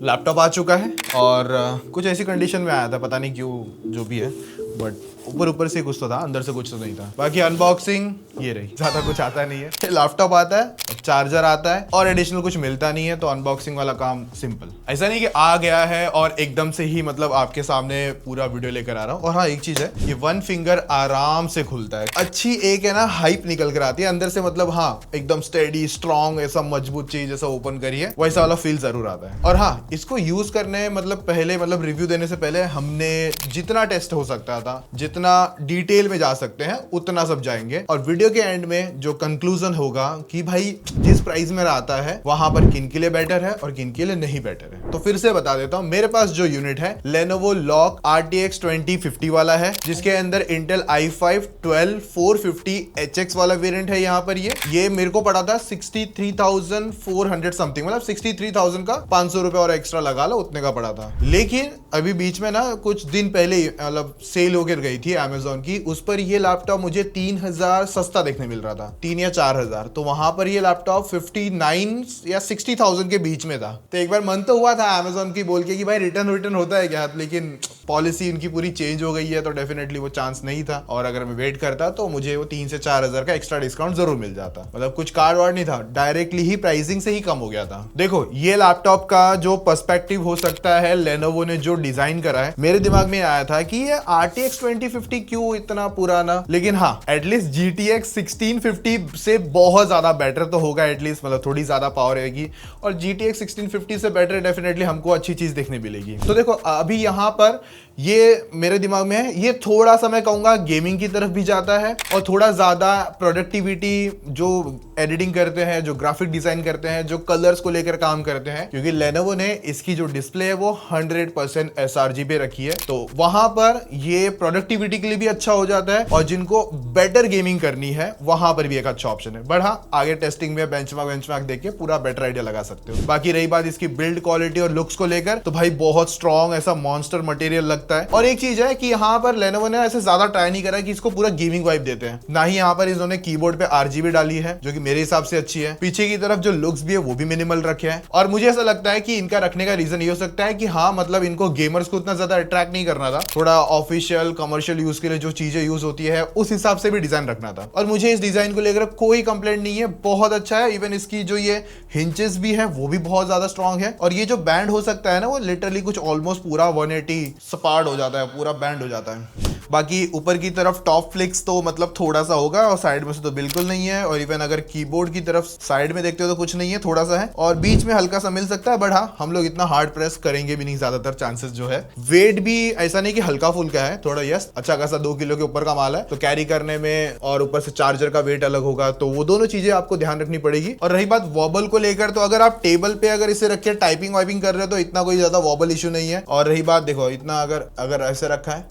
Laptop आ चुका है और कुछ ऐसी कंडीशन में आया था, पता नहीं क्यों, जो भी है, बट ऊपर से कुछ तो था, अंदर से कुछ तो नहीं था। बाकी अनबॉक्सिंग ये रही, ज्यादा कुछ आता नहीं है। लैपटॉप आता है, चार्जर आता है और एडिशनल कुछ मिलता नहीं है, तो अनबॉक्सिंग वाला काम सिंपल। ऐसा नहीं कि आ गया है और एकदम से ही मतलब आपके सामने पूरा वीडियो लेकर आ रहा हूँ। और हाँ, एक चीज है, ये वन फिंगर आराम से खुलता है। अच्छी एक है ना हाइप निकल कर आती है अंदर से, मतलब हाँ एकदम स्टेडी स्ट्रॉन्ग ऐसा मजबूत चीज जैसा ओपन करिए वैसा वाला फील जरूर आता है। और हाँ, इसको यूज करने मतलब पहले मतलब रिव्यू देने से पहले हमने जितना टेस्ट हो सकता था, जितना डिटेल में जा सकते हैं उतना सब जाएंगे। और वीडियो के एंड में जो कंक्लूजन होगा कि भाई जिस प्राइस में आता है वहां पर किन के लिए बेटर है और किन के लिए नहीं बेटर है। तो फिर से बता देता हूं, मेरे पास जो यूनिट है Lenovo Lock RTX 2050 वाला है, जिसके अंदर Intel i5 12450HX वाला वेरिएंट है। यहाँ पर ये मेरे को पड़ा था 63,400 समथिंग, मतलब 63,000 का 500 रुपए और एक्स्ट्रा लगा लो, उतने का पड़ा था। लेकिन अभी बीच में ना कुछ दिन पहले मतलब सेल होकर गई थी Amazon की, उस पर ये लैपटॉप मुझे 3,000 सस्ता देखने मिल रहा था, 3 या 4,000। तो वहां पर ये लैपटॉप 59 या 60,000 के बीच में था। तो एक बार मन तो हुआ था Amazon की बोल के कि भाई रिटर्न होता है क्या, लेकिन पॉलिसी इनकी पूरी चेंज हो गई है, तो डेफिनेटली वो चांस नहीं था। और अगर मैं वेट करता तो मुझे वो 3 से 4,000 का एक्स्ट्रा डिस्काउंट जरूर मिल जाता। मतलब कुछ कार्ड वार्ड नहीं था, डायरेक्टली ही प्राइसिंग से ही कम हो गया था। देखो, ये लैपटॉप का जो पर्सपेक्टिव हो सकता है, Lenovo ने जो डिजाइन करा है, मेरे दिमाग में आया था कि ये RTX 2050 क्यों इतना पुराना। लेकिन हाँ, एटलीस्ट GTX 1650 से बहुत ज्यादा बेटर तो होगा, एटलीस्ट मतलब थोड़ी ज्यादा पावर रहेगी। और GTX 1650 से बेटर डेफिनेटली हमको अच्छी चीज देखने मिलेगी। तो देखो, अभी यहाँ पर ये मेरे दिमाग में है, ये थोड़ा सा मैं कहूंगा गेमिंग की तरफ भी जाता है और थोड़ा ज्यादा प्रोडक्टिविटी, जो एडिटिंग करते हैं, जो ग्राफिक डिजाइन करते हैं, जो कलर्स को लेकर काम करते हैं, क्योंकि Lenovo ने इसकी जो डिस्प्ले है वो 100% sRGB पे रखी है, तो वहां पर ये प्रोडक्टिविटी के लिए भी अच्छा हो जाता है। और जिनको बेटर गेमिंग करनी है वहां पर भी एक अच्छा ऑप्शन है। बट हाँ, आगे टेस्टिंग में बेंचमार्क देख के पूरा बेटर आइडिया लगा सकते हो। बाकी रही बात इसकी बिल्ड क्वालिटी और लुक्स को लेकर, तो भाई बहुत स्ट्रॉन्ग ऐसा मॉन्स्टर मटेरियल लगता है। और एक चीज है कि यहाँ पर Lenovo ने ऐसे ज्यादा ट्राई नहीं करा कि इसको पूरा गेमिंग वाइब देते हैं, ना ही यहाँ पर इन्होंने कीबोर्ड पे RGB डाली है, जो कि मेरे हिसाब से अच्छी है। पीछे की तरफ जो लुक्स भी है वो भी मिनिमल रखे हैं। और मुझे ऐसा लगता है कि इनका रखने का रीजन ये हो सकता है कि हाँ, मतलब इनको गेमर्स को उतना ज्यादा अट्रैक्ट नहीं करना था, थोड़ा ऑफिशियल कमर्शियल यूज के लिए जो चीजें यूज होती है उस हिसाब से भी डिजाइन रखना था। और मुझे इस डिजाइन को लेकर कोई कंप्लेंट नहीं है, बहुत अच्छा है। इवन इसकी जो ये हिंचेस भी है वो भी बहुत ज्यादा स्ट्रॉन्ग है। और ये जो बैंड हो सकता है ना, वो लिटरली कुछ ऑलमोस्ट पूरा 180 सपाट हो जाता है, पूरा बैंड हो जाता है। बाकी ऊपर की तरफ टॉप फ्लिक्स तो मतलब थोड़ा सा होगा, और साइड में से तो बिल्कुल नहीं है। और इवन अगर कीबोर्ड की तरफ साइड में देखते हो तो कुछ नहीं है, थोड़ा सा है। और बीच में हल्का सा मिल सकता है, बट हाँ, हम लोग इतना हार्ड प्रेस करेंगे भी नहीं ज्यादातर, चांसेस जो है। वेट भी ऐसा नहीं कि हल्का फुल्का है, थोड़ा यस अच्छा खासा 2 किलो के ऊपर का माल है, तो कैरी करने में और ऊपर से चार्जर का वेट अलग होगा, तो वो दोनों चीजें आपको ध्यान रखनी पड़ेगी। और रही बात वॉबल को लेकर, तो अगर आप टेबल पे अगर इसे रख के टाइपिंग वाइपिंग कर रहे हो तो इतना कोई ज्यादा वॉबल इश्यू नहीं है। और रही बात, देखो इतना अगर ऐसे रखा है,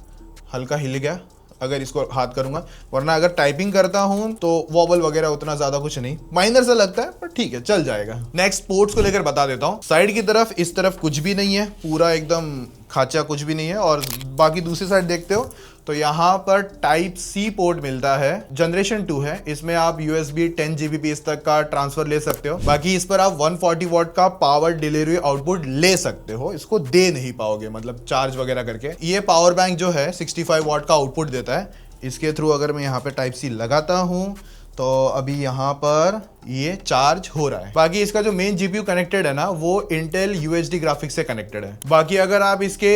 हल्का हिल गया अगर इसको हाथ करूंगा, वरना अगर टाइपिंग करता हूं तो वॉबल वगैरह उतना ज्यादा कुछ नहीं, माइनर सा लगता है पर ठीक है, चल जाएगा। नेक्स्ट पोर्ट्स को लेकर बता देता हूं। साइड की तरफ इस तरफ कुछ भी नहीं है, पूरा एकदम खाचा, कुछ भी नहीं है। और बाकी दूसरी साइड देखते हो तो यहाँ पर टाइप सी पोर्ट मिलता है, जनरेशन 2 है। इसमें आप USB 10 Gbps तक का ट्रांसफर ले सकते हो। बाकी इस पर आप 140 वॉट का पावर डिलीवरी आउटपुट ले सकते हो, इसको दे नहीं पाओगे मतलब चार्ज वगैरह करके। ये पावर बैंक जो है 65 वॉट का आउटपुट देता है। इसके थ्रू अगर मैं यहाँ पे टाइप सी लगाता हूँ तो अभी यहाँ पर ये चार्ज हो रहा है। बाकी इसका जो मेन GPU कनेक्टेड है ना, वो Intel UHD ग्राफिक्स से कनेक्टेड है। बाकी अगर आप इसके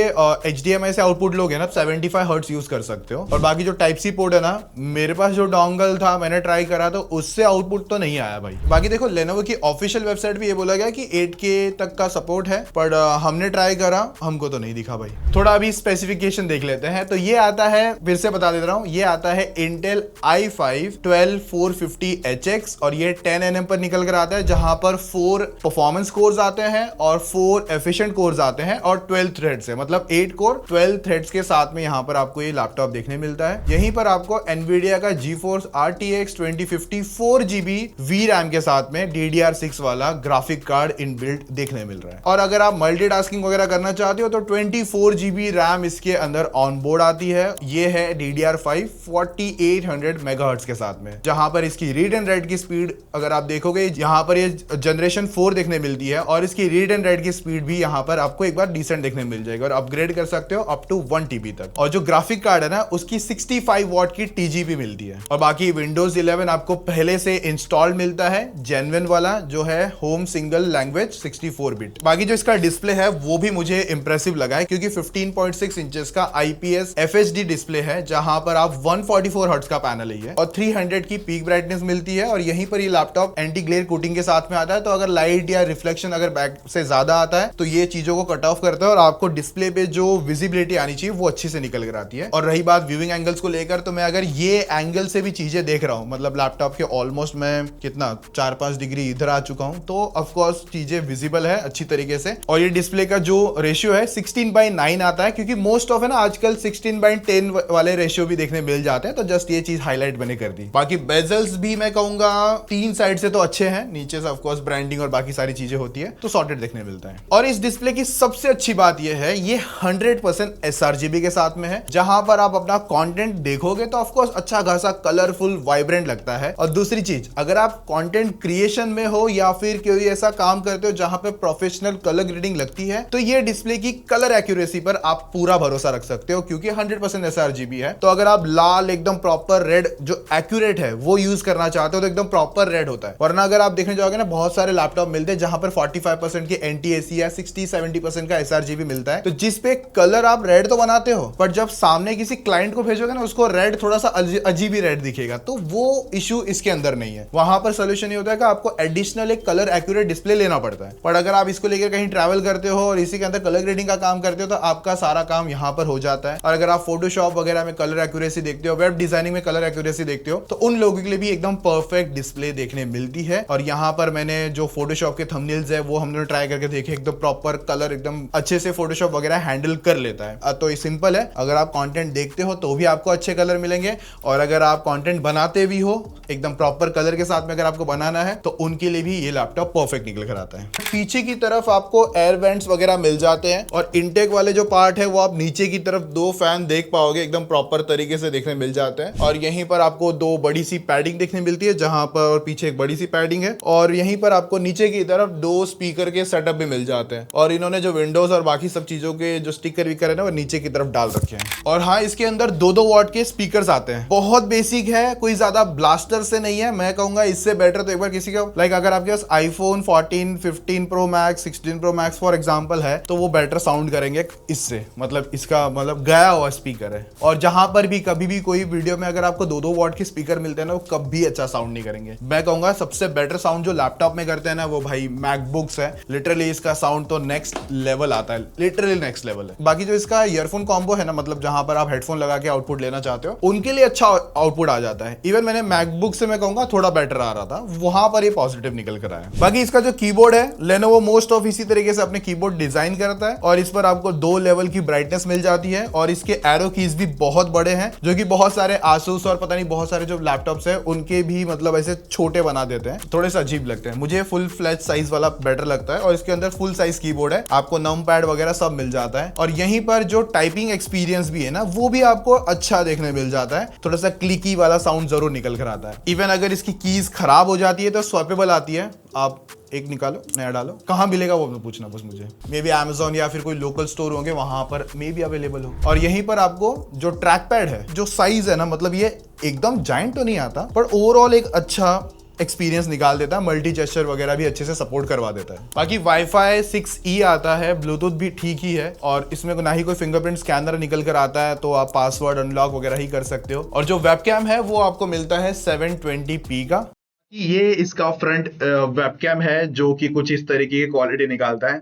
HDMI से आउटपुट लोगे ना, 75 हर्ट्ज यूज कर सकते हो। और बाकी जो टाइप सी पोर्ट है ना, मेरे पास जो डोंगल था मैंने ट्राई करा तो उससे आउटपुट तो नहीं आया भाई। बाकी देखो, Lenovo की ऑफिशियल वेबसाइट भी ये बोला गया कि 8K तक का सपोर्ट है, पर हमने ट्राई करा, हमको तो नहीं दिखा भाई। थोड़ा अभी स्पेसिफिकेशन देख लेते हैं। तो ये आता है, फिर से बता दे रहा हूँ, ये आता है Intel i5 12450HX और ये 10nm पर निकल कर आता है, जहां पर 4 परफॉर्मेंस कोर्स आते हैं और 4 एफिशिएंट कोर्स आते हैं और 12 थ्रेड्स है, मतलब 8 कोर 12 थ्रेड्स के साथ में यहां पर आपको ये लैपटॉप देखने मिलता है। यहीं पर आपको Nvidia का GeForce RTX 2050 4GB VRAM के साथ में DDR6 वाला ग्राफिक कार्ड इनबिल्ट देखने मिल रहा है। और अगर आप मल्टीटास्किंग वगैरह करना चाहते हो तो 24GB RAM इसके अंदर ऑन बोर्ड आती है। ये है DDR5 4800 मेगाहर्ट्ज के साथ में, जहां पर इसकी रीड एंड राइट की स्पीड अगर अगर आप देखोगे यहाँ पर ये जनरेशन 4 देखने मिलती है और इसकी रीड एंड राइट की स्पीड भी यहाँ पर आपको एक बार डिसेंट देखने मिल जाएगी और अपग्रेड कर सकते हो अप टू 1 TB तक। और जो ग्राफिक कार्ड है ना उसकी 65 वॉट की TGP मिलती है। और बाकी विंडोज 11 आपको पहले से इंस्टॉल्ड मिलता है, जेन्युइन वाला जो है होम सिंगल लैंग्वेज 64 बिट। बाकी जो इसका डिस्प्ले है वो भी मुझे इंप्रेसिव लगा है क्योंकि 15.6 इंचेस का IPS FHD डिस्प्ले है जहां पर आप 144 हर्ट्ज का पैनल है और 300 की पीक ब्राइटनेस मिलती है। और यहीं पर ये लैपटॉप एंटी ग्लेयर कोटिंग के साथ में आता है, तो अगर लाइट या रिफ्लेक्शन अगर बैक से ज्यादा आता है तो ये चीजों को कट ऑफ करता है और आपको डिस्प्ले पे जो विजिबिलिटी आनी चाहिए वो अच्छी से निकल कर आती है। और रही बात व्यूइंग एंगल्स को लेकर, तो मैं अगर ये एंगल से भी चीजें देख रहा हूं, मतलब लैपटॉप के ऑलमोस्ट मैं कितना 4-5 डिग्री इधर आ चुका हूं, तो ऑफकोर्स चीजें विजिबल है अच्छी तरीके से। और ये डिस्प्ले का जो रेशियो है 16:9 आता है क्योंकि मोस्ट ऑफ है ना आजकल 16:10 वाले रेशियो भी देखने मिल जाते हैं, तो जस्ट ये चीज हाईलाइट बने कर दी। बाकी बेजल्स भी मैं कहूंगा 3 साइड से तो अच्छे हैं, नीचे से ऑफकोर्स ब्रांडिंग और बाकी सारी चीजें होती है तो सॉर्टेड देखने मिलता है। और इस डिस्प्ले की सबसे अच्छी बात यह है ये 100% sRGB के साथ में है, जहां पर आप अपना कंटेंट देखोगे तो ऑफकोर्स अच्छा खासा कलरफुल वाइब्रेंट लगता है। और दूसरी चीज, अगर आप कंटेंट क्रिएशन में हो या फिर कोई ऐसा काम करते हो जहां पे प्रोफेशनल कलर ग्रेडिंग लगती है, तो ये डिस्प्ले की कलर एक्यूरेसी पर आप पूरा भरोसा रख सकते हो क्योंकि 100% sRGB है। तो अगर आप लाल एकदम प्रॉपर रेड जो एक्यूरेट है वो यूज करना चाहते हो तो एकदम प्रॉपर रेड होता है। वरना अगर आप देखने जाओगे ना बहुत सारे लैपटॉप मिलते हैं जहां पर 45% की NTSC या 60-70% का sRGB मिलता है, तो जिस पे कलर आप रेड तो बनाते हो पर जब सामने किसी क्लाइंट को भेजोगे ना उसको रेड थोड़ा सा अजीब ही रेड दिखेगा, तो वो इशू इसके अंदर नहीं है। वहां पर सोल्यूशन ये होता है कि आपको एडिशनल एक कलर एक्यूरेट डिस्प्ले लेना पड़ता है। पर अगर आप इसको लेकर कहीं ट्रैवल करते हो और इसी के अंदर कलर ग्रेडिंग का काम करते हो तो आपका सारा काम यहां पर हो जाता है। और अगर आप फोटोशॉप वगैरह में कलर एक्यूरेसी देखते हो, वेब डिजाइनिंग में कलर एक्यूरेसी देखते हो, तो उन लोगों के लिए भी एकदम परफेक्ट डिस्प्ले देखने मिलती है। और यहाँ पर मैंने जो फोटोशॉप के थंबनेल्स है वो हमने ट्राई करके देखे, एकदम प्रॉपर कलर एकदम अच्छे से फोटोशॉप वगैरह हैंडल कर लेता है। तो ये सिंपल है, अगर आप कंटेंट देखते हो तो भी आपको अच्छे कलर मिलेंगे और अगर आप कंटेंट बनाते भी हो एकदम प्रॉपर कलर के साथ में अगर आपको बनाना है तो उनके लिए भी ये लैपटॉप परफेक्ट निकल कर आता है। पीछे की तरफ आपको एयर वेंट्स वगैरह मिल जाते हैं और इनटेक वाले जो पार्ट है वो आप नीचे की तरफ 2 फैन देख पाओगे, एकदम प्रॉपर तरीके से देखने मिल जाते हैं। और यहीं पर आपको 2 बड़ी सी पैडिंग देखने मिलती है जहां पर पीछे एक बड़ी सी पैडिंग है और यहीं पर आपको नीचे की तरफ 2 स्पीकर के सेटअप भी मिल जाते हैं। और इन्होंने जो विंडोज और बाकी सब चीजों के जो स्टिकर विकर है ना वो नीचे की तरफ डाल रखे हैं। और हाँ, इसके अंदर 2-2 वॉट के स्पीकर आते हैं, बहुत बेसिक है, कोई ज्यादा ब्लास्टर से नहीं है। मैं कहूंगा इससे बेटर तो एक बार किसी का लाइक अगर आपके पास iPhone 14, 15 Pro Max, 16 Pro Max for example है तो वो बेटर साउंड करेंगे इससे, मतलब इसका मतलब गया हुआ स्पीकर है। और जहां पर भी कभी भी कोई वीडियो में अगर आपको 2-2 वॉट के स्पीकर मिलते हैं ना वो कभी अच्छा साउंड नहीं करेंगे। मैं कहूंगा सबसे बेटर साउंड जो लैपटॉप में करते हैं ना वो भाई मैकबुक्स है। लिटरली इसका साउंड तो नेक्स्ट लेवल आता है, लिटरली नेक्स्ट लेवल है। बाकी जो इसका ईयरफोन कॉम्बो है ना, मतलब जहां पर आप हेडफोन लगा के आउटपुट लेना चाहते हो उनके लिए अच्छा आउटपुट आ जाता है। इवन मैंने मैकबुक से मैं कहूंगा थोड़ा बेटर आ रहा था, वहां पर ये पॉजिटिव निकल कर आया। बाकी इसका जो कीबोर्ड है लेनोवो मोस्ट ऑफ इसी तरीके से अपने कीबोर्ड डिजाइन करता है और इस पर आपको 2 लेवल की ब्राइटनेस मिल जाती है और इसके एरो कीज भी बहुत बड़े हैं जो कि बहुत सारे आसूस और पता नहीं बहुत सारे जो लैपटॉप्स है उनके भी मतलब ऐसे छोटे बना देते हैं, थोड़े से अजीब लगते हैं। मुझे फुल फ्लैट साइज वाला बेटर लगता है और इसके अंदर फुल साइज कीबोर्ड है, आपको नम पैड वगैरह सब मिल जाता है। और यहीं पर जो टाइपिंग एक्सपीरियंस भी है ना वो भी आपको अच्छा देखने मिल जाता है, थोड़ा सा क्लिकी वाला साउंड जरूर निकल कर आता है। इवन अगर इसकी कीज खराब हो जाती है तो स्वैपेबल आती है, आप एक निकालो नया डालो। कहाँ मिलेगा वो पूछना बस मुझे, मे बी Amazon या फिर कोई लोकल स्टोर होंगे वहां पर मे बी अवेलेबल हो। और यहीं पर आपको जो ट्रैक पैड है जो साइज है ना, मतलब ये एकदम जाइंट तो नहीं आता पर ओवरऑल एक अच्छा एक्सपीरियंस निकाल देता है, मल्टी जेस्चर वगैरह भी अच्छे से सपोर्ट करवा देता है। बाकी वाईफाई 6E आता है, ब्लूटूथ भी ठीक ही है और इसमें ना ही कोई फिंगरप्रिंट स्कैनर निकल कर आता है, तो आप पासवर्ड अनलॉक वगैरह ही कर सकते हो। और जो वेबकैम है वो आपको मिलता है 720p का। ये इसका फ्रंट वेबकैम है जो कि कुछ इस तरीके की क्वालिटी निकालता है।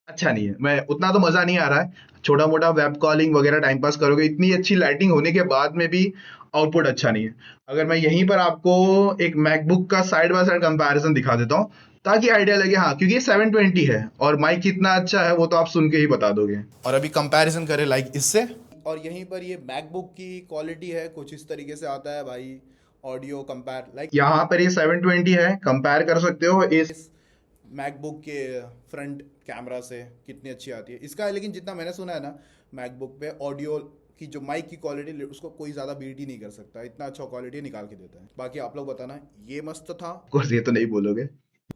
अच्छा नहीं है, मैं उतना तो मजा नहीं आ रहा है, छोटा मोटा वेब कॉलिंग वगैरह टाइम पास करोगे, इतनी अच्छी लाइटिंग होने के बाद में भी आउटपुट अच्छा नहीं है। अगर मैं यहीं पर आपको एक मैकबुक का साइड बाय साइड कंपैरिजन दिखा देता हूँ ताकि आइडिया लगे, हाँ क्योंकि ये 720 है और माइक कितना अच्छा है वो तो आप सुन के ही बता दोगे। और अभी कंपैरिजन करें लाइक इससे, और यहीं पर ये मैकबुक की क्वालिटी है कुछ इस तरीके से आता है भाई, ऑडियो कंपेयर लाइक यहाँ पर ये 720 है, कंपेयर कर सकते हो इस मैकबुक के फ्रंट कैमरा से कितनी अच्छी आती है इसका। लेकिन जितना मैंने सुना है ना मैकबुक पे ऑडियो कि जो माइक की क्वालिटी उसको कोई ज्यादा बीट ही नहीं कर सकता, इतना अच्छा क्वालिटी निकाल के देता है। बाकी आप लोग बताना, ये मस्त था। ऑफ कोर्स ये तो नहीं बोलोगे,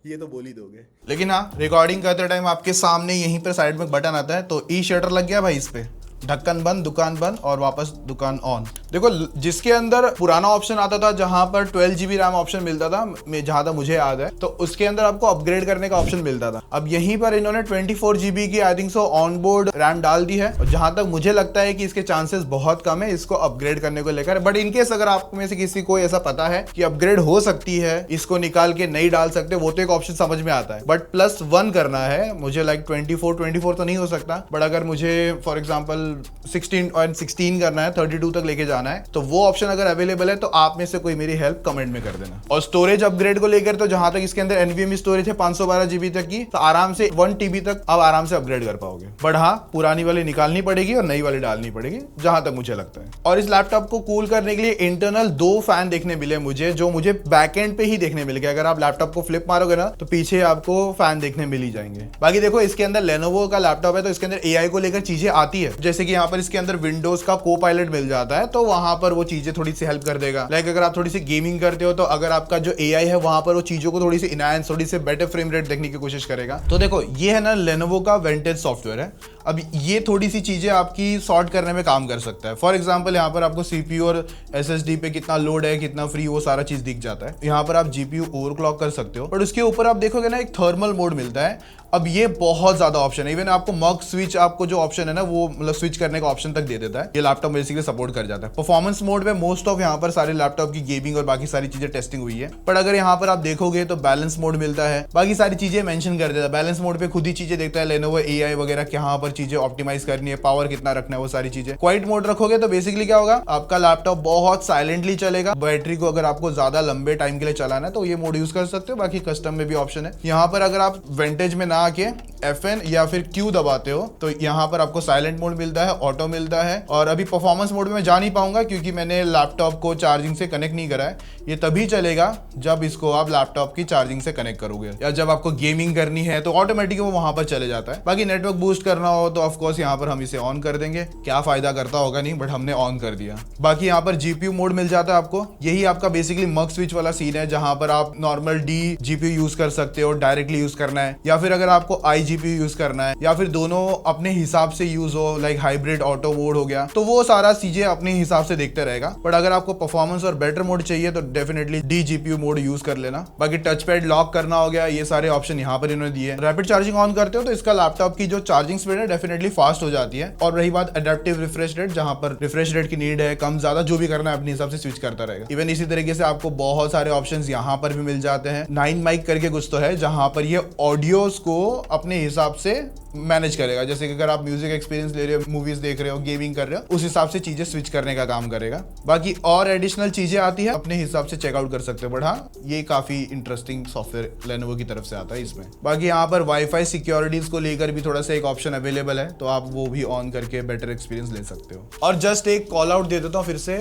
ये तो बोल ही दोगे, लेकिन हाँ रिकॉर्डिंग करते टाइम आपके सामने यहीं पर साइड में बटन आता है, तो ई शटर लग गया भाई इस पे, ढक्कन बंद, दुकान बंद और वापस दुकान ऑन। देखो जिसके अंदर पुराना ऑप्शन आता था जहां पर 12 GB रैम ऑप्शन मिलता था, जहां तक मुझे याद है, तो उसके अंदर आपको अपग्रेड करने का ऑप्शन मिलता था। अब यहीं पर इन्होंने 24 GB की I think so on board RAM डाल दी है, और जहां तक मुझे लगता है कि इसके चांसेस बहुत कम है इसको अपग्रेड करने को लेकर। बट इनकेस अगर आप में से किसी को ऐसा पता है कि अपग्रेड हो सकती है, इसको निकाल के नहीं डाल सकते, वो तो एक ऑप्शन समझ में आता है। बट +1 करना है मुझे, लाइक 24 तो नहीं हो सकता, बट अगर मुझे फॉर एग्जाम्पल 16 करना है, 32 तक लेके जाना है, तो वो ऑप्शन अगर अवेलेबल है तो आप में से कोई मेरी हेल्प कमेंट में कर देना। और स्टोरेज अपग्रेड को लेकर तो जहां तक इसके अंदर NVMe स्टोरेज है 512 GB तक की, तो आराम से 1 TB तक आप आराम से अपग्रेड कर पाओगे। बट हाँ पुरानी वाली निकालनी पड़ेगी और नई वाली डालनी पड़ेगी जहां तक मुझे लगता है। और इस लैपटॉप को कूल करने के लिए इंटरनल 2 फैन देखने मिले मुझे, जो मुझे बैकएंड पे ही देखने मिल गया। अगर आप लैपटॉप को फ्लिप मारोगे ना तो पीछे आपको फैन देखने मिल ही जाएंगे। बाकी देखो इसके अंदर लेनोवो का लैपटॉप है, तो इसके अंदर AI को लेकर चीजें आती है, जैसे कि यहाँ पर इसके अंदर विंडोज का को-पायलट मिल जाता है, तो वहां पर वो चीजें थोड़ी सी हेल्प कर देगा। लाइक अगर आप थोड़ी सी गेमिंग करते हो तो अगर आपका जो AI है वहां पर वो चीजों को थोड़ी सी इनहैंस, थोड़ी सी बेटर फ्रेम रेट देखने की कोशिश करेगा। तो देखो ये है ना लेनोवो का वेंटेज सॉफ्टवेयर है। अब ये थोड़ी सी चीजें आपकी सॉर्ट करने में काम कर सकता है। फॉर एग्जाम्पल यहाँ पर आपको CPU और SSD पे कितना लोड है, कितना फ्री, वो सारा चीज दिख जाता है। यहाँ पर आप GPU ओवरक्लॉक कर सकते हो, बट उसके ऊपर आप देखोगे ना एक थर्मल मोड मिलता है। अब ये बहुत ज्यादा ऑप्शन है, इवन आपको मग स्विच, आपको जो ऑप्शन है ना वो मतलब स्विच करने का ऑप्शन तक दे देता है। ये लैपटॉप बेसिकली सपोर्ट कर जाता है। परफॉर्मेंस मोड में मोस्ट ऑफ यहाँ पर सारे लैपटॉप की गेमिंग और बाकी सारी चीजें टेस्टिंग हुई है। पर अगर यहाँ पर आप देखोगे तो बैलेंस मोड मिलता है, बाकी सारी चीजें मेंशन कर देता है। बैलेंस मोड पे खुद ही चीजें देखता है लेनोवो AI वगैरह, कहाँ पर चीजें ऑप्टिमाइज करनी है, पावर कितना रखना है, वो सारी चीजें। क्वाइट मोड रखोगे तो बेसिकली क्या होगा, आपका लैपटॉप बहुत साइलेंटली चलेगा। बैटरी को अगर आपको ज्यादा लंबे टाइम के लिए चलाना है तो ये मोड यूज कर सकते हो। बाकी कस्टम में भी ऑप्शन है। यहाँ पर अगर आप वेंटेज में ना आके FN या फिर Q दबाते हो तो यहाँ पर आपको साइलेंट मोड मिलता है, ऑटो मिलता है। और अभी परफॉर्मेंस मोड में मैं जा नहीं पाऊंगा क्योंकि मैंने लैपटॉप को चार्जिंग से कनेक्ट नहीं करा है। ये तभी चलेगा जब इसको आप लैपटॉप की चार्जिंग से कनेक्ट करोगे, या जब आपको गेमिंग करनी है तो ऑटोमेटिक वो वहां पर चले जाता है। बाकी नेटवर्क बूस्ट करना हो तो ऑफकोर्स यहाँ पर हम इसे ऑन कर देंगे। क्या फायदा करता होगा नहीं, बट हमने ऑन कर दिया। बाकी यहाँ पर GPU मोड मिल जाता है आपको। यही आपका बेसिकली मग स्विच वाला सीन है, जहां पर आप नॉर्मल D GPU यूज कर सकते हो, डायरेक्टली यूज करना है, या फिर अगर आपको iGPU यूज करना है, या फिर दोनों अपने हिसाब से यूज हो, लाइक हाइब्रिड ऑटो मोड हो गया, तो वो सारा चीजें अपने हिसाब से देखते रहेगा। बट अगर आपको परफॉर्मेंस और बेटर मोड चाहिए तो definitely D GPU mode use कर लेना। बाकी टच पैड लॉक करना हो गया, ये सारे ऑप्शन यहाँ पर इन्होंने दिए। रैपिड चार्जिंग ऑन करते हो तो इसका लैपटॉप की जो चार्जिंग स्पीड है डेफिनेटली फास्ट हो जाती है। और रही बात एडेप्टिव रिफ्रेश रेट, जहां पर रिफ्रेश रेट की नीड है, कम ज्यादा जो भी करना है अपने हिसाब से स्विच करता रहेगा। इवन इसी तरीके से आपको बहुत सारे ऑप्शंस यहाँ पर भी मिल जाते हैं। 9 माइक करके कुछ तो है, जहां पर ये ऑडियोज को अपने हिसाब से मैनेज करेगा। जैसे कि अगर आप म्यूजिक एक्सपीरियंस ले रहे हो, मूवीज देख रहे हो, गेमिंग कर रहे हो, उस हिसाब से चीजें स्विच करने का काम करेगा। बाकी और एडिशनल चीजें आती है, अपने हिसाब से चेकआउट कर सकते हो। बट हाँ ये काफी इंटरेस्टिंग सॉफ्टवेयर लेनोवो की तरफ से आता है इसमें। बाकी यहाँ पर वाईफाई सिक्योरिटीज को लेकर भी थोड़ा सा एक ऑप्शन अवेलेबल है, तो आप वो भी ऑन करके बेटर एक्सपीरियंस ले सकते हो। और जस्ट एक कॉल आउट दे देता हूँ फिर से,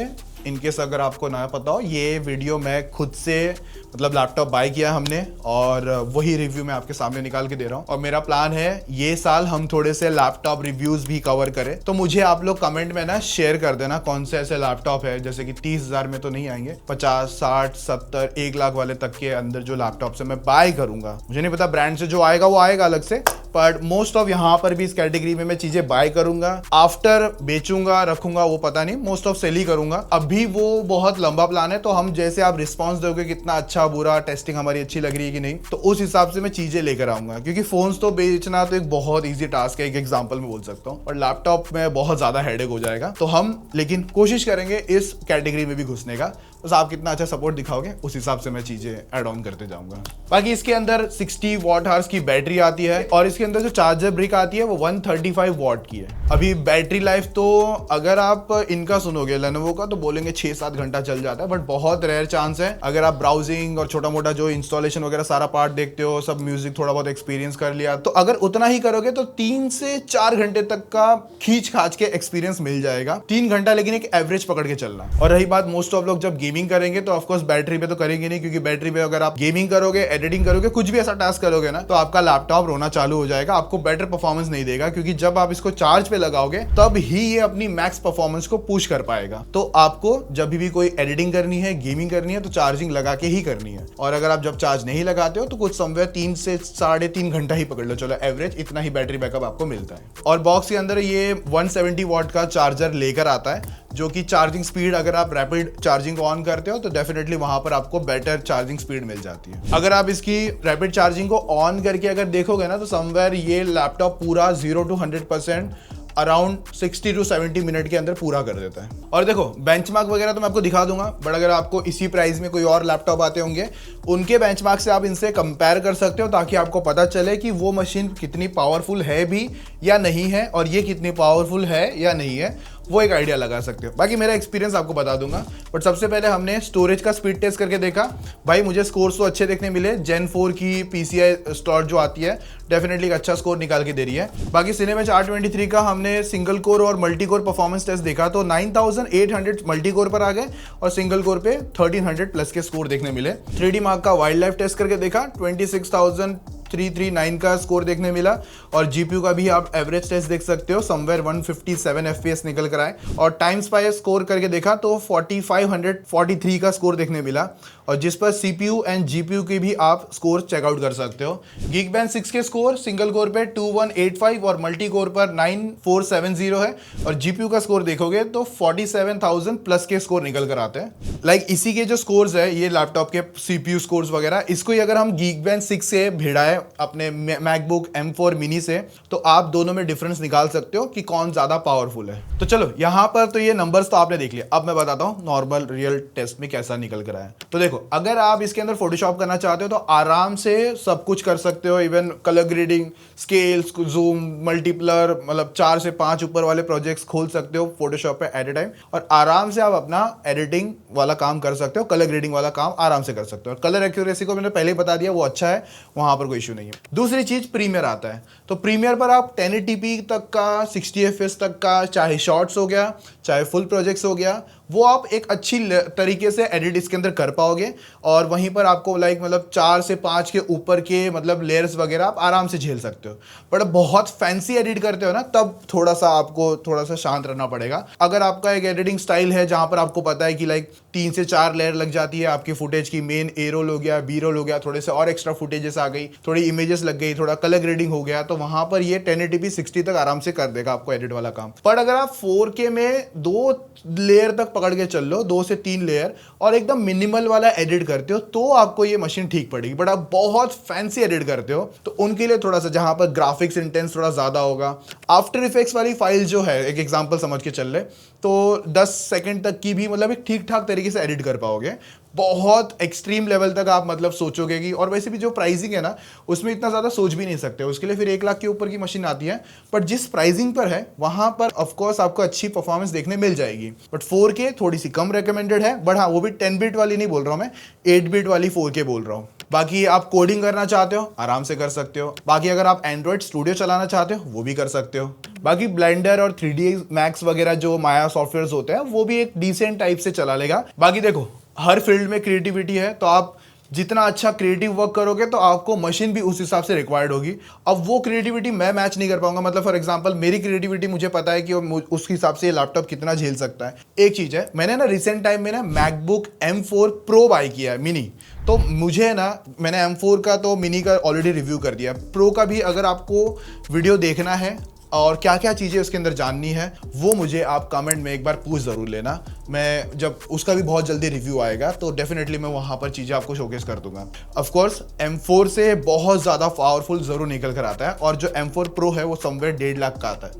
इनकेस अगर आपको ना पता हो, ये वीडियो मैं खुद से मतलब लैपटॉप बाय किया हमने, और वही रिव्यू मैं आपके सामने निकाल के दे रहा हूँ। और मेरा प्लान है ये साल हम थोड़े से लैपटॉप रिव्यूज भी कवर करें। तो मुझे आप लोग कमेंट में ना शेयर कर देना कौन से ऐसे लैपटॉप है, जैसे कि 30,000 में तो नहीं आएंगे, 50, 60, 70, 1 लाख वाले तक के अंदर जो लैपटॉप से मैं बाय करूंगा। मुझे नहीं पता ब्रांड से जो आएगा वो आएगा अलग से, बट मोस्ट ऑफ यहाँ पर भी इस कैटेगरी में मैं चीजें बाय करूंगा। आफ्टर बेचूंगा, रखूंगा, वो पता नहीं, मोस्ट ऑफ सेल ही करूंगा। अभी वो बहुत लंबा प्लान है, तो हम जैसे आप रिस्पॉन्स दोगे, कितना अच्छा बुरा, टेस्टिंग हमारी अच्छी लग रही है कि नहीं, तो उस हिसाब से मैं चीजें लेकर आऊंगा। क्योंकि फोन्स तो बेचना तो एक बहुत ईजी टास्क है, एक एग्जाम्पल में बोल सकता हूँ, और लैपटॉप में बहुत ज्यादा हेडेक हो जाएगा। तो हम लेकिन कोशिश करेंगे इस कैटेगरी में भी घुसने का। बस आप कितना अच्छा सपोर्ट दिखाओगे उस हिसाब से मैं चीजें ऐड ऑन करते जाऊंगा। बाकी इसके अंदर 60 वॉट आवर्स की बैटरी आती है, और इसके अंदर जो चार्जर ब्रिक आती है वो 135 वॉट की है। अभी बैटरी लाइफ तो अगर आप इनका सुनोगे लेनोवो का तो बोलेंगे 6-7 घंटा चल जाता है, बट बहुत रेयर चांस है। अगर आप ब्राउजिंग और छोटा मोटा जो इंस्टॉलेशन वगैरह सारा पार्ट देखते हो, सब म्यूजिक थोड़ा बहुत एक्सपीरियंस कर लिया, तो अगर उतना ही करोगे तो 3 से 4 घंटे तक का खींच खाच के एक्सपीरियंस मिल जाएगा। 3 घंटा लेकिन एक एवरेज पकड़ के चलना। और रही बात मोस्ट ऑफ लोग जब गेमिंग करेंगे तो ऑफकोर्स बैटरी पे तो करेंगे नहीं, क्योंकि बैटरी पे अगर आप गेमिंग करोगे, एडिटिंग करोगे, कुछ भी ऐसा टास्क करोगे ना, तो आपका लैपटॉप रोना चालू हो जाएगा, आपको बेटर परफॉर्मेंस नहीं देगा, क्योंकि जब आप इसको चार्ज पे लगाओगे तब ही ये अपनी मैक्स परफॉर्मेंस को पुश कर पाएगा। तो आपको जब भी कोई एडिटिंग करनी है, गेमिंग करनी है, तो चार्जिंग लगा के ही करनी है। और अगर आप जब चार्ज नहीं लगाते हो तो कुछ समवेयर 3 से 3.5 घंटा ही पकड़ लो, चलो एवरेज इतना ही बैटरी बैकअप आपको मिलता है। और बॉक्स के अंदर ये 170 वॉट का चार्जर लेकर आता है, जो कि चार्जिंग स्पीड, अगर आप रैपिड चार्जिंग को ऑन करते हो तो डेफिनेटली वहां पर आपको बेटर चार्जिंग स्पीड मिल जाती है। अगर आप इसकी रैपिड चार्जिंग को ऑन करके अगर देखोगे ना, तो समवेयर ये लैपटॉप पूरा 0 to 100% अराउंड 60 to 70 मिनट के अंदर पूरा कर देता है। और देखो बेंचमार्क वगैरह तो मैं आपको दिखा दूंगा, बट अगर आपको इसी प्राइस में कोई और लैपटॉप आते होंगे, उनके बेंचमार्क से आप इनसे कंपेयर कर सकते हो, ताकि आपको पता चले कि वो मशीन कितनी पावरफुल है भी या नहीं है, और ये कितनी पावरफुल है या नहीं है, वो एक आइडिया लगा सकते हो। बाकी मेरा एक्सपीरियंस आपको बता दूंगा, बट सबसे पहले हमने स्टोरेज का स्पीड टेस्ट करके देखा। भाई मुझे स्कोर्स तो अच्छे देखने मिले। Gen 4 की PCI स्लॉट जो आती है डेफिनेटली एक अच्छा स्कोर निकाल के दे रही है। बाकी Cinebench R23 का हमने सिंगल कोर और मल्टी कोर परफॉर्मेंस टेस्ट देखा, तो 9800 मल्टी कोर पर आ गए और सिंगल कोर पे 1300 प्लस के स्कोर देखने मिले। 3D मार्क का वाइल्ड लाइफ टेस्ट करके देखा, 26,339 का स्कोर देखने मिला। और जीपीयू का भी आप एवरेज टेस्ट देख सकते हो, समवेयर 157 FPS निकल कर आए। और टाइम स्पाई स्कोर करके देखा तो 4543 का स्कोर देखने मिला, और जिस पर सीपीयू एंड जीपीयू की भी आप स्कोर चेकआउट कर सकते हो। Geekbench 6 के स्कोर सिंगल कोर पे 2185 और मल्टी कोर पर 9470 है, और जीपीयू का स्कोर देखोगे तो 47,000 प्लस के स्कोर निकल कर आते हैं। लाइक इसी के जो स्कोर्स है, ये लैपटॉप के सीपीयू स्कोर्स वगैरह, इसको ही अगर हम Geekbench 6 से भिड़ाए अपने मैकबुक M4 मिनी से, तो आप दोनों में डिफरेंस निकाल सकते हो कि कौन ज्यादा पावरफुल है। तो चलो यहाँ पर तो ये नंबर्स तो आपने देख लिया, अब मैं बताता हूँ नॉर्मल रियल टेस्ट में कैसा निकल कर आया। तो देखो, अगर आप इसके अंदर फोटोशॉप करना चाहते हो तो आराम से सब कुछ कर सकते हो, even colour grading, scales, zoom, multiplier, मतलब 4 से 5 ऊपर वाले प्रोजेक्ट्स खोल सकते हो फोटोशॉप पे एट ए टाइम, और आराम से आप अपना एडिटिंग वाला काम कर सकते हो, कलर ग्रेडिंग वाला काम आराम से कर सकते हो। और कलर एक्यूरेसी को मैंने पहले ही बता दिया, वो अच्छा है, वहां पर कोई इशू नहीं है। दूसरी चीज प्रीमियर आता है, तो प्रीमियर पर आप 1080p तक का, 60 FPS तक का, चाहे शॉर्ट्स हो गया, चाहे फुल प्रोजेक्ट्स हो गया, वो आप एक अच्छी तरीके से एडिट इसके अंदर कर पाओगे। और वहीं पर आपको मतलब 4 से 5 के ऊपर के मतलब लेयर्स वगैरह आप आराम से झेल सकते हो। बट बहुत फैंसी एडिट करते हो ना, तब थोड़ा सा आपको थोड़ा सा शांत रहना पड़ेगा। अगर आपका एक एडिटिंग स्टाइल है जहां पर आपको पता है कि 3 से 4 लेयर लग जाती है आपकी फुटेज की, मेन ए रोल हो गया, बी रोल हो गया, थोड़े से और एक्स्ट्रा फुटेजेस आ गई, थोड़ी इमेजेस लग गई, थोड़ा कलर ग्रेडिंग हो गया, तो वहां पर ये 1080p 60 तक आराम से कर देगा आपको एडिट वाला काम। पर अगर आप 4K में 2 लेयर तक पकड़ के चल लो, 2 से 3 लेयर, और एकदम मिनिमल वाला एडिट करते हो, तो आपको ये मशीन ठीक पड़ेगी। बट आप बहुत फैंसी एडिट करते हो तो उनके लिए थोड़ा सा, जहां पर ग्राफिक्स इंटेंस थोड़ा ज्यादा होगा, आफ्टर इफेक्ट्स वाली फाइल जो है, एक एग्जांपल समझ के चल ले, तो 10 सेकंड तक की भी मतलब एक ठीक ठाक तरीके से एडिट कर पाओगे। बहुत एक्सट्रीम लेवल तक आप मतलब सोचोगे कि, और वैसे भी जो प्राइसिंग है ना, उसमें इतना ज़्यादा सोच भी नहीं सकते, उसके लिए फिर 1 लाख के ऊपर की मशीन आती है। बट जिस प्राइसिंग पर है वहाँ पर ऑफकोर्स आपको अच्छी परफॉर्मेंस देखने मिल जाएगी। बट 4K थोड़ी सी कम रिकमेंडेड है, बट हाँ, वो भी 10 बिट वाली नहीं बोल रहा हूँ मैं, 8 बिट वाली 4K बोल रहा हूँ। बाकी आप कोडिंग करना चाहते हो आराम से कर सकते हो। बाकी अगर आप एंड्रॉइड स्टूडियो चलाना चाहते हो वो भी कर सकते हो। बाकी ब्लेंडर और 3D मैक्स वगैरह जो माया सॉफ्टवेयर्स होते हैं, वो भी एक डिसेंट टाइप से चला लेगा। बाकी देखो, हर फील्ड में क्रिएटिविटी है, तो आप जितना अच्छा क्रिएटिव वर्क करोगे तो आपको मशीन भी उस हिसाब से रिक्वायर्ड होगी। अब वो क्रिएटिविटी मैं मैच नहीं कर पाऊंगा, मतलब फॉर एग्जांपल मेरी क्रिएटिविटी मुझे पता है कि उस हिसाब से ये लैपटॉप कितना झेल सकता है। एक चीज़ है, मैंने ना रिसेंट टाइम में ना मैकबुक M4 Pro बाई किया है, मिनी। तो मुझे ना, मैंने M4 का तो मिनी का ऑलरेडी रिव्यू कर दिया, प्रो का भी अगर आपको वीडियो देखना है और क्या क्या चीज़ें उसके अंदर जाननी है, वो मुझे आप कमेंट में एक बार पूछ ज़रूर लेना। मैं जब उसका भी बहुत जल्दी रिव्यू आएगा तो डेफिनेटली मैं वहाँ पर चीज़ें आपको शोकेस कर दूंगा। ऑफकोर्स M4 से बहुत ज़्यादा पावरफुल ज़रूर निकल कर आता है, और जो M4 Pro है वो समवेयर 1.5 लाख का आता है।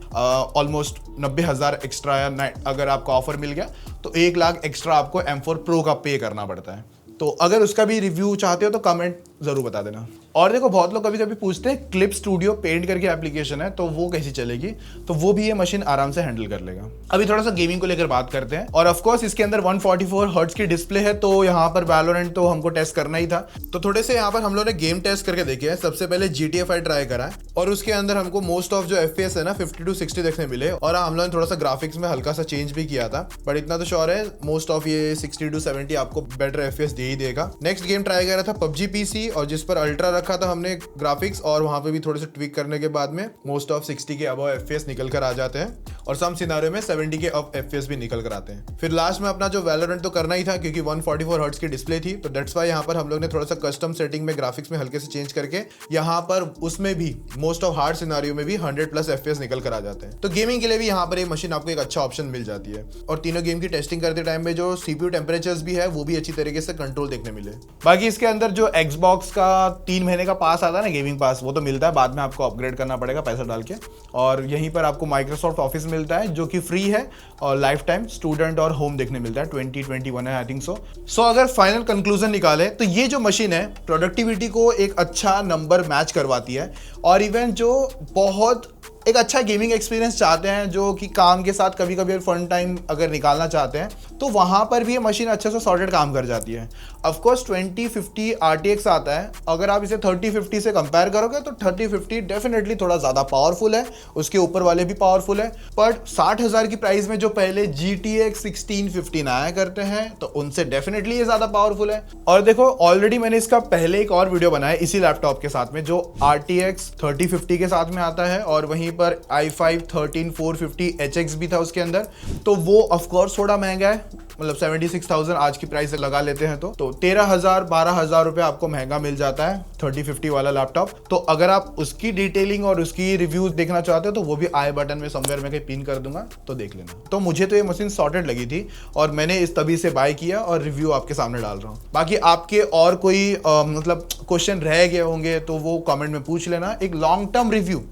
ऑलमोस्ट 90,000 एक्स्ट्रा, या अगर आपको ऑफर मिल गया तो 1 लाख एक्स्ट्रा आपको M4 Pro का पे करना पड़ता है। तो अगर उसका भी रिव्यू चाहते हो तो कमेंट जरूर बता देना। और देखो बहुत लोग कभी कभी पूछते हैं क्लिप स्टूडियो पेंट करके एप्लीकेशन है तो वो कैसी चलेगी, तो वो भी ये मशीन आराम से हैंडल कर लेगा। अभी थोड़ा सा गेमिंग को लेकर बात करते हैं। और ऑफ कोर्स इसके अंदर 144 हर्ट्ज की डिस्प्ले है, तो यहाँ पर वैलोरेंट तो हमको टेस्ट करना ही था, तो थोड़े से यहाँ पर हम लोग ने गेम टेस्ट करके देखे हैं। सबसे पहले GTA 5 ट्राई करा है और उसके अंदर हमको मोस्ट ऑफ जो FPS है ना 50 to 60 देखने मिले, और हम लोगों ने थोड़ा सा ग्राफिक्स में हल्का सा चेंज भी किया था, बट इतना तो श्योर है मोस्ट ऑफ ये 60 to 70 आपको बेटर FPS दे ही देगा। नेक्स्ट गेम ट्राई करा था PUBG PC, और जिस पर अल्ट्रा रखा था हमने ग्राफिक्स, और वहां पे भी थोड़े से ट्विक करने के बाद में मोस्ट ऑफ 60 के अबव FPS निकल कर आ जाते हैं, और सम सिनारियो में 70 के अब FPS भी निकल कर आते हैं। फिर लास्ट में अपना जो वैलोरेंट तो करना ही था क्योंकि 144 हर्ट्ज की डिस्प्ले थी, तो दैट्स वाई यहाँ पर हम लोग ने थोड़ा सा कस्टम सेटिंग में ग्राफिक्स में हल्के से चेंज करके यहाँ पर उसमें भी मोस्ट ऑफ हार्ड सिनारियो में भी 100+ FPS निकल कर आ जाते हैं। तो गेमिंग के लिए भी यहाँ पर ये मशीन आपको एक अच्छा ऑप्शन मिल जाती है, और तीनों गेम की टेस्टिंग करते टाइम में जो CPU टेम्परेचर्स भी है वो भी अच्छी तरीके से कंट्रोल देखने मिले। बाकी इसके अंदर जो Xbox का 3 महीने का पास आता है ना, गेमिंग पास, वो तो मिलता है, बाद में आपको अपग्रेड करना पड़ेगा पैसा डाल के। और यहीं पर आपको माइक्रोसॉफ्ट ऑफिस मिलता है जो कि फ्री है, और लाइफ टाइम स्टूडेंट और होम देखने मिलता है, 2021 है आई थिंक सो अगर फाइनल कंक्लूजन निकाले तो ये जो मशीन है प्रोडक्टिविटी को एक अच्छा नंबर मैच करवाती है, और इवन जो बहुत एक अच्छा गेमिंग एक्सपीरियंस चाहते हैं, जो कि काम के साथ कभी कभी फन टाइम अगर निकालना चाहते हैं, तो वहाँ पर भी ये मशीन अच्छे से सॉर्टेड काम कर जाती है। ऑफकोर्स 2050 RTX आता है, अगर आप इसे 3050 से कंपेयर करोगे तो 3050 डेफिनेटली थोड़ा ज़्यादा पावरफुल है, उसके ऊपर वाले भी पावरफुल है, बट 60,000 की प्राइस में जो पहले GTX 1650 आया करते हैं तो उनसे डेफिनेटली ये ज़्यादा पावरफुल है। और देखो ऑलरेडी मैंने इसका पहले एक और वीडियो बनाया इसी लैपटॉप के साथ में, जो RTX 3050 के साथ में आता है, और वहीं पर i5 13450 HX भी था उसके अंदर, तो वो ऑफ कोर्स थोड़ा महंगा है, मतलब 76,000 आज की प्राइस से लगा लेते हैं तो 13,000-12,000 रुपए आपको महंगा मिल जाता है 3050 वाला लैपटॉप। तो अगर आप उसकी डिटेलिंग और उसकी रिव्यूज देखना चाहते हो तो वो भी आई बटन में समवेयर में कहीं पिन कर दूंगा, तो देख लेना। तो मुझे तो ये मशीन सॉर्टेड लगी थी और मैंने इस तभी से बाय किया और रिव्यू आपके सामने डाल रहा हूँ। बाकी आपके और कोई मतलब क्वेश्चन रह गए होंगे तो वो कमेंट में पूछ लेना। एक लॉन्ग टर्म रिव्यू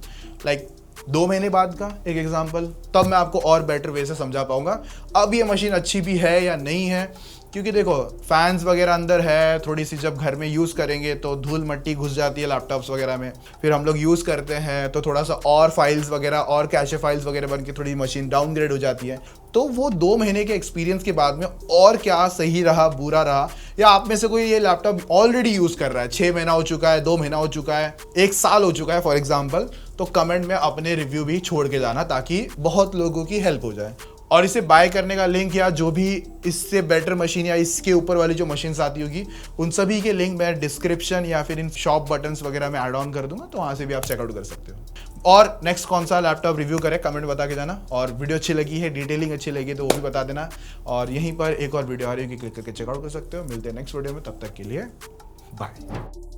लाइक 2 महीने बाद का एक एग्जांपल, तब मैं आपको और बेटर वे से समझा पाऊंगा अब ये मशीन अच्छी भी है या नहीं है। क्योंकि देखो फैंस वगैरह अंदर है, थोड़ी सी जब घर में यूज़ करेंगे तो धूल मट्टी घुस जाती है लैपटॉप्स वगैरह में, फिर हम लोग यूज़ करते हैं तो थोड़ा सा और फाइल्स वगैरह और कैशे फाइल्स वगैरह बन के थोड़ी मशीन डाउनग्रेड हो जाती है। तो वो 2 महीने के एक्सपीरियंस के बाद में और क्या सही रहा बुरा रहा, या आप में से कोई ये लैपटॉप ऑलरेडी यूज़ कर रहा है, 6 महीना हो चुका है, 2 महीना हो चुका है, 1 साल हो चुका है फॉर एग्जाम्पल, तो कमेंट में अपने रिव्यू भी छोड़ के जाना ताकि बहुत लोगों की हेल्प हो जाए। और इसे बाय करने का लिंक या जो भी इससे बेटर मशीन या इसके ऊपर वाली जो मशीन्स आती होगी उन सभी के लिंक मैं डिस्क्रिप्शन या फिर इन शॉप बटन्स वगैरह में ऐड ऑन कर दूंगा, तो वहाँ से भी आप चेकआउट कर सकते हो। और नेक्स्ट कौन सा लैपटॉप रिव्यू करें कमेंट बता के जाना, और वीडियो अच्छी लगी है, डिटेलिंग अच्छी लगी तो वो भी बता देना। और यहीं पर एक और वीडियो आ रही है, क्लिक करके चेकआउट कर सकते हो। मिलते हैं नेक्स्ट वीडियो में, तब तक के लिए बाय।